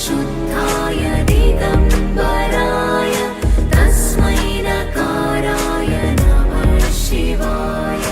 शुद्धाय दिगम्बराय तस्मै नकाराय नमः शिवाय।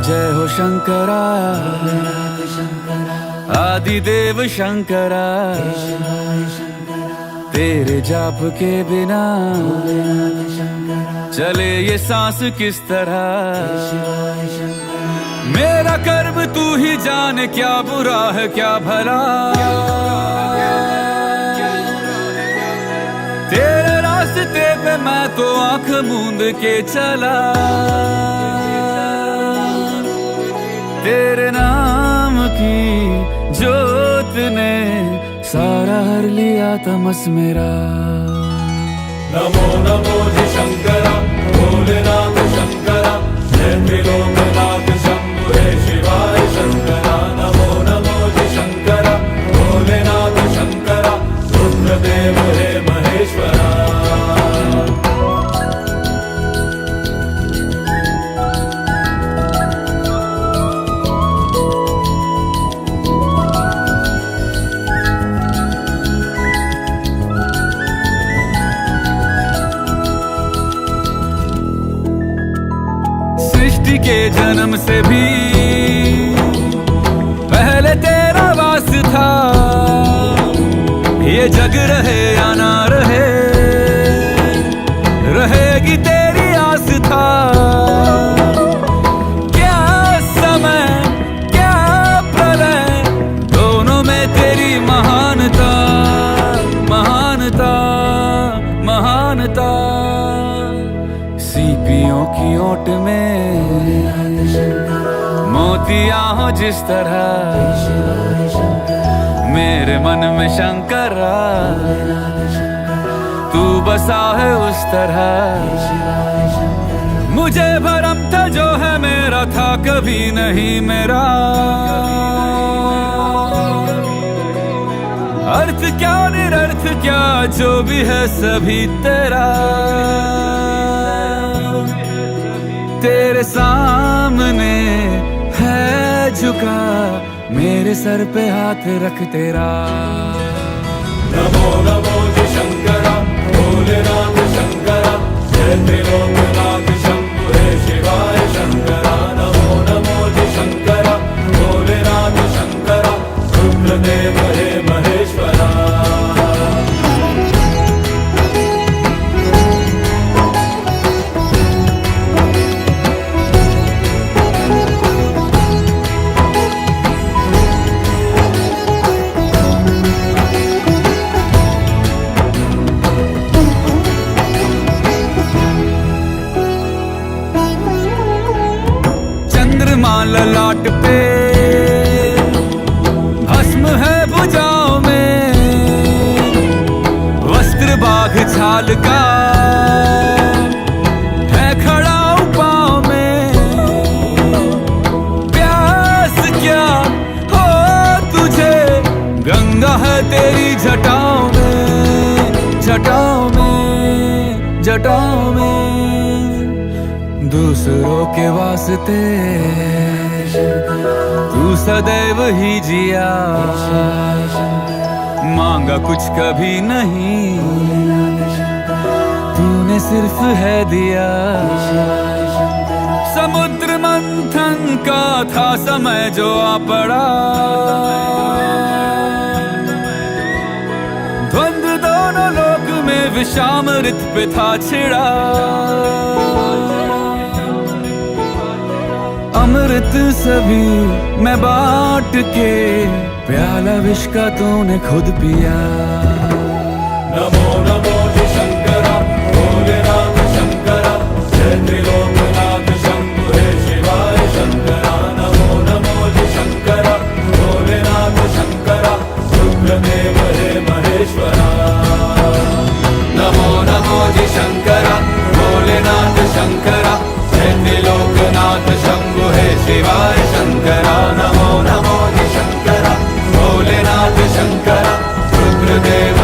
जय हो शंकरा आदिदेव शंकरा, तेरे जाप के बिना चले ये सांस किस तरह। मेरा कर्म तू ही जाने, क्या बुरा है क्या भला। तेरे रास्ते पे मैं तो आंख मूंद के चला, तेरे नाम की जोत ने सारा हर लिया तमस मेरा। नमो नमो जी शंकरा भोलेनाथ शंकरा, जय त्रिलोकनाथ शंभु हे शिवाय शंकरा। नमो नमो जी शंकरा भोलेनाथ शंकरा, रुद्रदेव हे महेश्वरा। सृष्टि के जन्म से भी पहले तेरा वास था। ये जग रहे या ना रहे, रहेगी तेरी आस था। क्या समय क्या प्रलय, दोनों में तेरी महानता महानता महानता। सीपियों की ओट में मोतियां हो जिस तरह, मेरे मन में शंकरा तू बसा है उस तरह। मुझे भरम था जो है मेरा था कभी नहीं मेरा। अर्थ क्या निरर्थ क्या जो भी है सभी तेरा। तेरे सामने है झुका मेरे सर पे हाथ रख तेरा। नमो नमो जी शंकरा भोलेनाथ शंकरा, जय त्रिलोकनाथ शंभु हे शिवाय शंकरा। नमो नमो जी शंकरा भोलेनाथ शंकरा, रुद्रदेव हे महेश्वरा। ललाट पे भस्म है भुजाओं में, वस्त्र बाघ छाल का है खड़ा पाँव में। प्यास क्या हो तुझे, गंगा है तेरी जटाओं में जटाओं में जटाओं में। दूसरों के वास्ते तू सदैव ही जिया, मांगा कुछ कभी नहीं तूने सिर्फ है दिया। समुद्र मंथन का था समय जो आ पड़ा, द्वंद्व दोनों लोक में विषामृत पे था छिड़ा। अमृत सभी मैं बांट के, प्याला विष का तूने खुद पिया। नमो नमो जी शंकरा भोलेनाथ शंकरा, जय त्रिलोकनाथ शंभु हे शिवाय शंकरा। नमो नमो जी शंकरा भोलेनाथ शंकरा, रुद्रदेव हे महेश्वरा। नमो नमो जी शंकरा भोलेनाथ शंकरा, जय त्रिलोकनाथ शंभु हे शिवाय शंकरा। नमो नमो जी शंकरा भोलेनाथ शंकरा, रुद्रदेव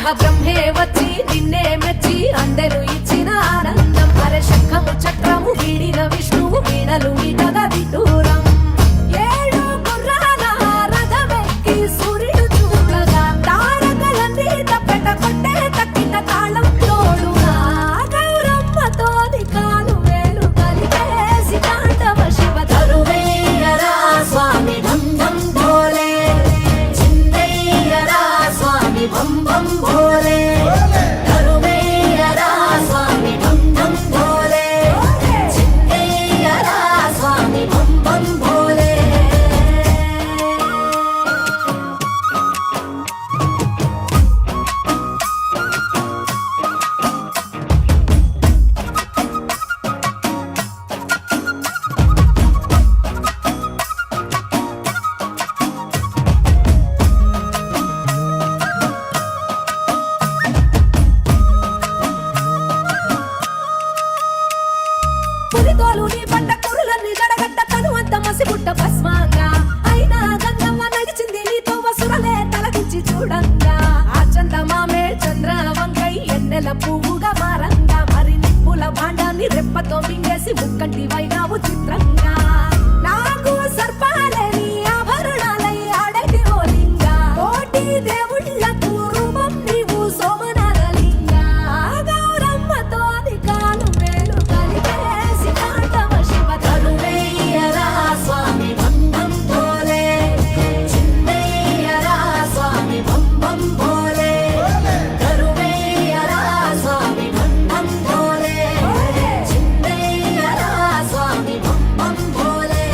స్వతః బ్రహ్మే వచ్చి నిన్నే మెచ్చి అందరూ ఇచ్చిన ఆనందం అరే శంఖము చక్రము వీడిన విష్ణువు వీణలు మీటగా విటూరం ఏడు గుర్రాల రథమెక్కి సూర్యుడు చూడగా తారకలన్నీ తప్పెట కొట్టే తక్కిన తాళం తోడుగా గౌరమ్మతోని కాలు వేలు కలిపేసి తాండవ శివ తరువేయరా స్వామి ఢం ఢం భోలే చిందయ్యరా స్వామి బం బం భోలే తరువేయరా స్వామి ఢం ఢం భోలే చిందయ్యరా స్వామి బం బం భోలే పులితోలు నీ పట్ట కురులన్నీ జడగట్ట తనువంత మసిగుట్ట భస్మంగా అయినా గంగమ్మ నడిచింది నీతో వసురలే తలకించి చూడంగా ఆ చందమామే చంద్ర వంకై ఎన్నెల పువ్వుగా మారంగా మరి నిప్పుల భాండాన్ని రెప్పతో మింగేసి ముక్కంటి వైనావు చిత్రంగా నాకు సర్పాలని ఆభరణాలై ఆడటి ఓలింగా కోటి దేవుళ్ళకు రూపం నీవు సోమనారలింగా గౌరమ్మతోని కాలు వేలు కలిపేసి తాండవ శివ తరువేయరా స్వామి బం బం భోలే చిందయ్యరా స్వామి బం బం భోలే తరువేయరా స్వామి బం బం భోలే చిందయ్యరా స్వామి బం బం భోలే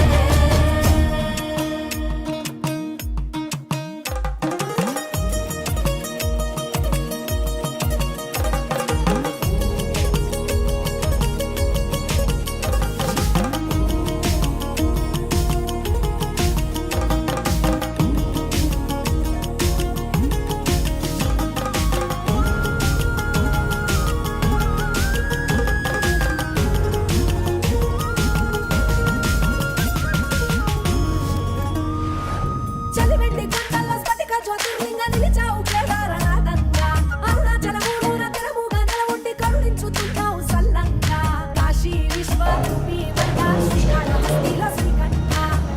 చలివెండి కొండల స్ఫటిక జ్యోతిర్లింగ నిలిచావు కేదారనాథంగా అరుణాచలములోన తెరముగా నెలవొట్టి కరుణించుతున్నావు సల్లంగా కాశీ విశ్వరూపి వర్గా శ్రీకాళహస్తిల శ్రీకంఠ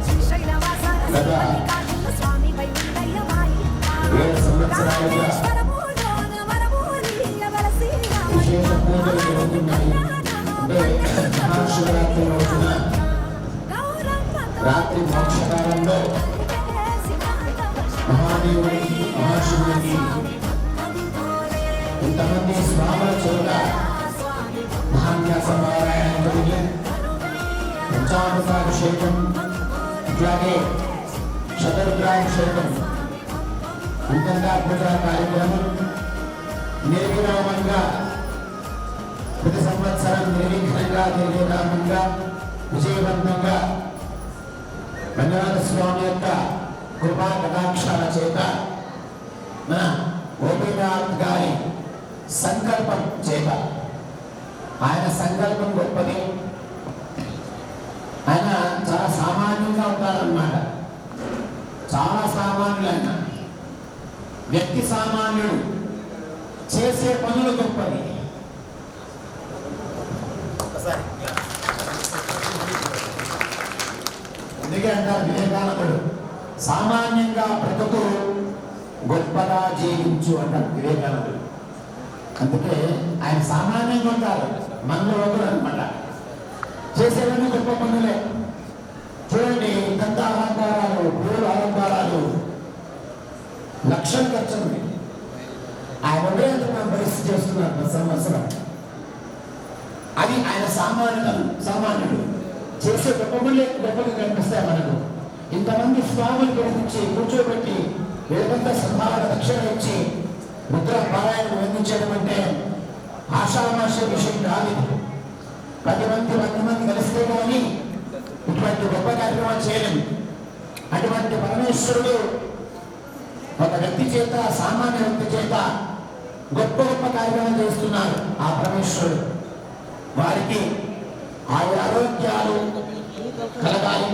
శ్రీశైలవాస మల్లికార్జున స్వామి వై ఉండయ్య మాయింగా రామేశ్వరములోన వరమూలియ వెలసి మహాశివరాత్రి రోజున రాత్రి మోక్షకాలంలో మహాదేవుడికి మహాశివుడికి ఇంతమంది స్వాముల చోట మహాన్యాసపారాయణం జరిగి పంచామృతాభిషేకం ఇట్లాగే శతరుద్రాభిషేకం ఇంతంగా పూజా కార్యక్రమం నిర్విరామంగా ప్రతి సంవత్సరం నిర్విఘ్నంగా నిర్విరామంగా విజయవంతంగా రంగనాథ స్వామి యొక్క కృపా కటాక్షాల చేత మన గోపీనాథ్ గారి సంకల్పం చేత ఆయన సంకల్పం గొప్పది. ఆయన చాలా సామాన్యంగా ఉంటారన్నమాట. చాలా సామాన్యులు ఆయన. వ్యక్తి సామాన్యుడు, చేసే పనులు గొప్పది. అందుకే అంటారు వివేకానందుడు, సామాన్యంగా బ్రతుకు గొప్పగా జీవించు అంటారు వివేకానందుడు. అందుకే ఆయన సామాన్యంగా ఉంటారు, మనలో ఒకరు అనమాట. చేసేవన్నీ గొప్ప పనులే. చూడండి, దంత అలంకారాలు, పూల అలంకారాలు లక్షలు ఖర్చు ఉంది. ఆయన ఒకే పరిస్థితి చేస్తున్నారు ప్రతి సంవత్సరం. అది ఆయన సామాన్యుడు చేసే గొప్ప పనులే గొప్పగా కనిపిస్తాయి మనకు. ఇంతమంది స్వాములు పిలిపించి కూర్చోబెట్టి వేదంత సంభావన దక్షిణ ఇచ్చి ముద్ర పారాయణం అందించడం అంటే ఆషామాష విషయం కాదు. 10 మంది కలిస్తే కానీ ఇటువంటి గొప్ప కార్యక్రమాలు చేయలేము. అటువంటి పరమేశ్వరుడు ఒక వ్యక్తి చేత, సామాన్య వ్యక్తి చేత గొప్ప గొప్ప కార్యక్రమాలు చేస్తున్నారు. ఆ పరమేశ్వరుడు వారికి ఆయన ఆరోగ్యాలు కలగాలి.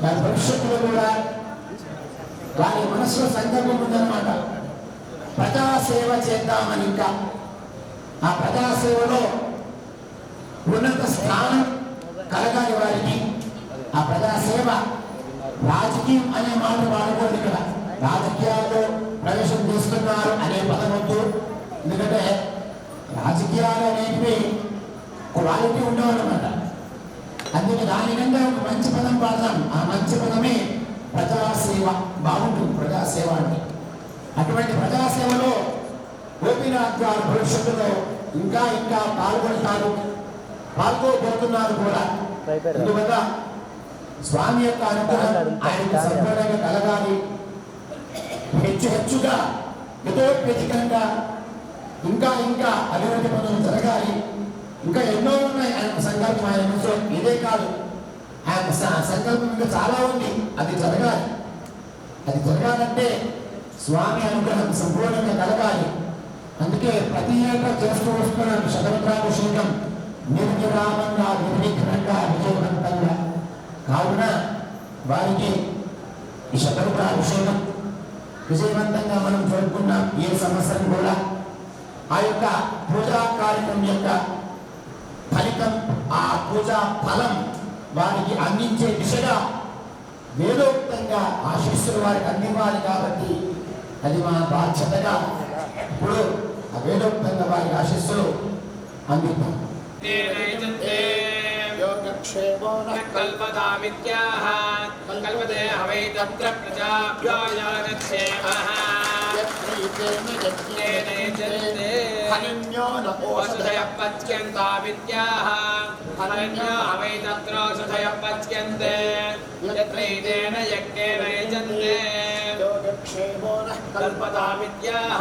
వారి భవిష్యత్తులో కూడా వారి మనసులో సంకల్పం ఉందన్నమాట. ప్రజాసేవ చేద్దామని ఇంకా ఆ ప్రజాసేవలో ఉన్నత స్థానం కలగాలి వారికి. ఆ ప్రజాసేవ రాజకీయం అనే మాట వాడకూడదు. ఇక్కడ రాజకీయాల్లో ప్రవేశం చేస్తున్నారు అనే పదం వద్దు. ఎందుకంటే రాజకీయాలు అనేవి క్వాలిటీ ఉండవన్నమాట. అందుకే దానికంటే ఒక మంచి పదం వాడదాం. ఆ మంచి పదమే ప్రజాసేవ. బాగుంటుంది ప్రజాసేవ అంటే. అటువంటి ప్రజాసేవలో గోపీనాథ్ గారు భవిష్యత్తులో ఇంకా ఇంకా పాల్గొబోతున్నారు కూడా. అందువల్ల స్వామి యొక్క అనుగ్రహం ఆయనకు సంపూర్ణంగా కలగాలి. హెచ్చుగా యథోపేతికంగా ఇంకా ఇంకా అభివృద్ధి పనులు జరగాలి. ఇంకా ఎన్నో ఉన్నాయి ఆయన సంకల్పం. ఆయన మనసులో ఇదే కాదు, ఆయన సంకల్పం ఇంకా చాలా ఉంది. అది జరగాలి. అది జరగాలంటే స్వామి అనుగ్రహం సంపూర్ణంగా కలగాలి. అందుకే ప్రతి ఏటా చేస్తూ వస్తున్నాను శతరుద్రాభిషేకం నిర్విరామంగా నిర్విఘ్నంగా విజయవంతంగా. కావున వారికి ఈ శతరుద్రాభిషేకం విజయవంతంగా మనం జరుపుకున్నాం. ఏ సంవత్సరం కూడా ఆ యొక్క పూజా కార్యక్రమం యొక్క ఫలితం, ఆ పూజా ఫలం వారికి అందించే దిశగా వేదోక్తంగా ఆశీస్సులు వారికి అందివ్వాలి. కాబట్టి అది మా బాధ్యతగా ఇప్పుడు ఆ వేదోక్తంగా వారికి ఆశీస్సులు అందిద్దాం. కల్పదామిత్యాహ కల్పతే హవై తత్ర ప్రజాభ్యాయానక్షేమః వసుధయః పచ్యంతామిత్యాహ హనన్యో హవై తత్ర వసుధయః పచ్యంతే యత్రైతేన యజ్ఞేన యజన్తే కల్పదామిత్యాహ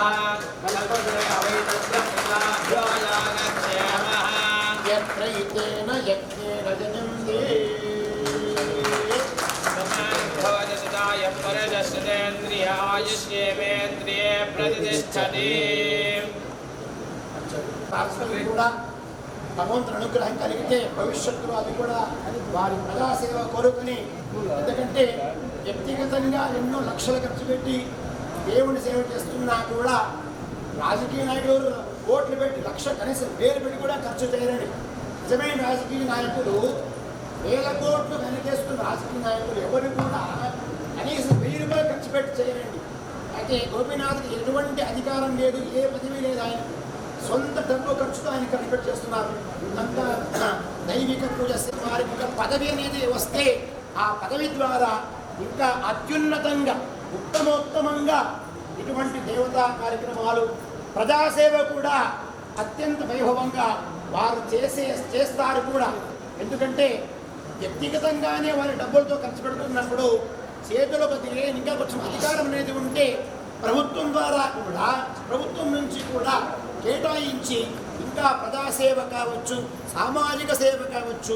కల్పతే హవై తత్ర ప్రజాభ్యాయానక్షేమః యత్రైతేన యజ్ఞేన జనంతే భవజసుదాయ పరదశతేంద్రియాయుష్యేవేంద్రియే ప్రతిష్టతి. కూడా భగవంతుని అనుగ్రహం కలిగితే భవిష్యత్తులో అది కూడా వారి ప్రజాసేవ కోరుకుని, ఎందుకంటే వ్యక్తిగతంగా ఎన్నో లక్షలు ఖర్చు పెట్టి దేవుని సేవ చేస్తున్నా కూడా రాజకీయ నాయకులు కోట్లు పెట్టి లక్ష కనీసం 1000 పెట్టి కూడా ఖర్చు చేయరండి. నిజమైన రాజకీయ నాయకులు 1000 కోట్లు వెనకేస్తున్న రాజకీయ నాయకులు ఎవరు కూడా కనీసం 1000 రూపాయలు ఖర్చు పెట్టి చేయరండి. అయితే గోపీనాథ్కి ఎటువంటి అధికారం లేదు, ఏ పదవి లేదు. ఆయన సొంత డబ్బు ఖర్చుతో ఆయన ఖర్చు పెట్టి చేస్తున్నారు. అంతా దైవిక పూజ. వారికి ఒక పదవి అనేది వస్తే ఆ పదవి ద్వారా ఇంకా అత్యున్నతంగా ఉత్తమోత్తమంగా ఇటువంటి దేవతా కార్యక్రమాలు ప్రజాసేవ కూడా అత్యంత వైభవంగా వారు చేస్తారు కూడా. ఎందుకంటే వ్యక్తిగతంగానే వారి డబ్బులతో ఖర్చు పెడుతున్నప్పుడు చేతిలో బదిలే ఇంకా కొంచెం అధికారం అనేది ఉంటే ప్రభుత్వం ద్వారా కూడా, ప్రభుత్వం నుంచి కూడా కేటాయించి ఇంకా ప్రజాసేవ కావచ్చు, సామాజిక సేవ కావచ్చు,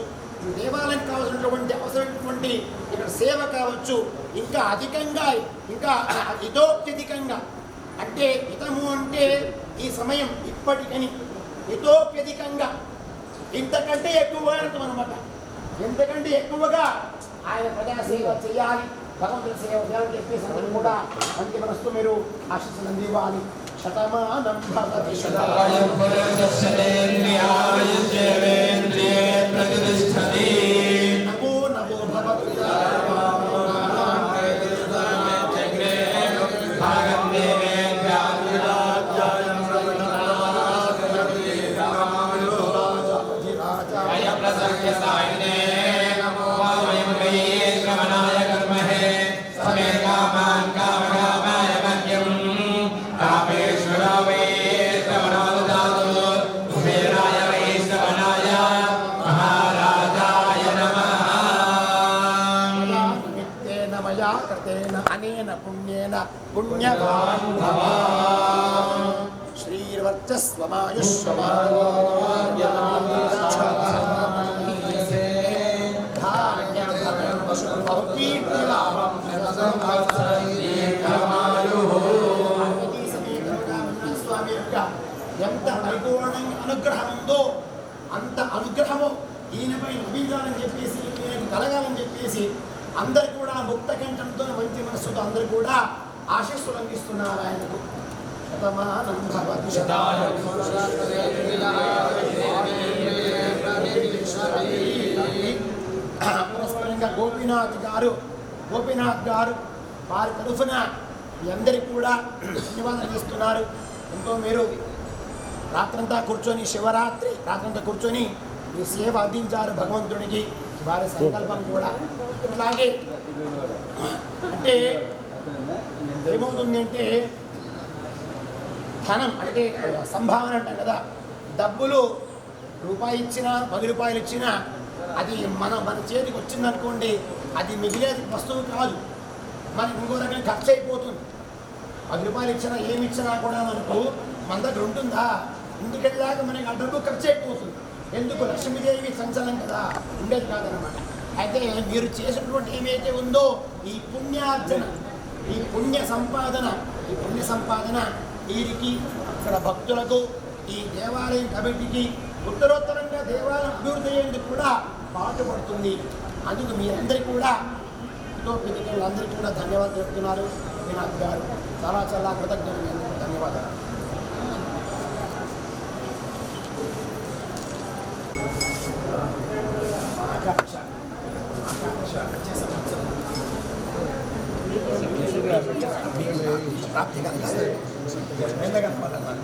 దేవాలయం కావాల్సినటువంటి అవసరమైనటువంటి ఇక్కడ సేవ కావచ్చు, ఇంకా అధికంగా ఇంకా ఇతోప్యధికంగా అంటే హితము అంటే ఈ సమయం ఇప్పటికని హితోప్యధికంగా ఇంతకంటే ఎక్కువగా అనమాట. ఎంతకంటే ఎక్కువగా ఆయన ప్రజాసేవ చేయాలి, భగవంతుని సేవ చేయాలని చెప్పేసి అందరూ కూడా మంచి మనసుతో మీరు ఆశీస్సులు అందివ్వాలి. శతమానం భవతి శతాయం నమో నమో భవతి. అనేన పుణ్యేన పుణ్యవాన్ భవ. స్వామి యొక్క ఎంత పరిపూర్ణంగా అనుగ్రహం ఉందో అంత అనుగ్రహము ఈయనపై లభించాలని చెప్పేసి, ఈయనకు కలగాలని చెప్పేసి అందరు కూడా ముక్త కంఠంతో మంచి మనస్సుతో అందరు కూడా ఆశీస్సులు అందిస్తున్నారు ఆయనకు. శతమానం భవతి పురస్పరంగా గోపీనాథ్ గారు వారి తరఫున మీ అందరికీ కూడా ధన్యవాదాలు చేస్తున్నారు. ఎంతో మీరు రాత్రంతా కూర్చొని శివరాత్రి రాత్రంతా కూర్చొని మీ సేవ అందించారు భగవంతుడికి. వారి సంకల్పం కూడా ఇట్లాగే అంటే ఏమవుతుంది అంటే ధనం అంటే సంభావన అంటాం కదా, డబ్బులు రూపాయి ఇచ్చినా 10 రూపాయలు ఇచ్చినా అది మన చేతికి వచ్చిందనుకోండి, అది మిగిలే వస్తువు కాదు, మనకి ఇంకో రకంగా ఖర్చు అయిపోతుంది. 10 రూపాయలు ఇచ్చినా ఏమి ఇచ్చినా కూడా మనకు మన దగ్గర ఉంటుందా, ఇంటికెళ్ళి దాకా మనకి ఆ డబ్బు ఖర్చు అయిపోతుంది. ఎందుకు లక్ష్మీదేవి సంచలనం కదా, ఉండేది కాదనమాట. అయితే మీరు చేసినటువంటి ఏమైతే ఉందో ఈ పుణ్యార్జన, ఈ పుణ్య సంపాదన వీరికి అక్కడ భక్తులకు ఈ దేవాలయం కమిటీకి ఉత్తరోత్తరంగా దేవాలయం అభివృద్ధి అయ్యేందుకు కూడా పాటుపడుతుంది. అందుకు మీరందరికీ కూడా అందరికీ కూడా ధన్యవాదాలు చెప్తున్నారు. వినాయక్ గారు చాలా చాలా కృతజ్ఞతలు, ధన్యవాదాలు. ప్రాప్తి కలిగిస్తుంది. ధన్యవాదాలు.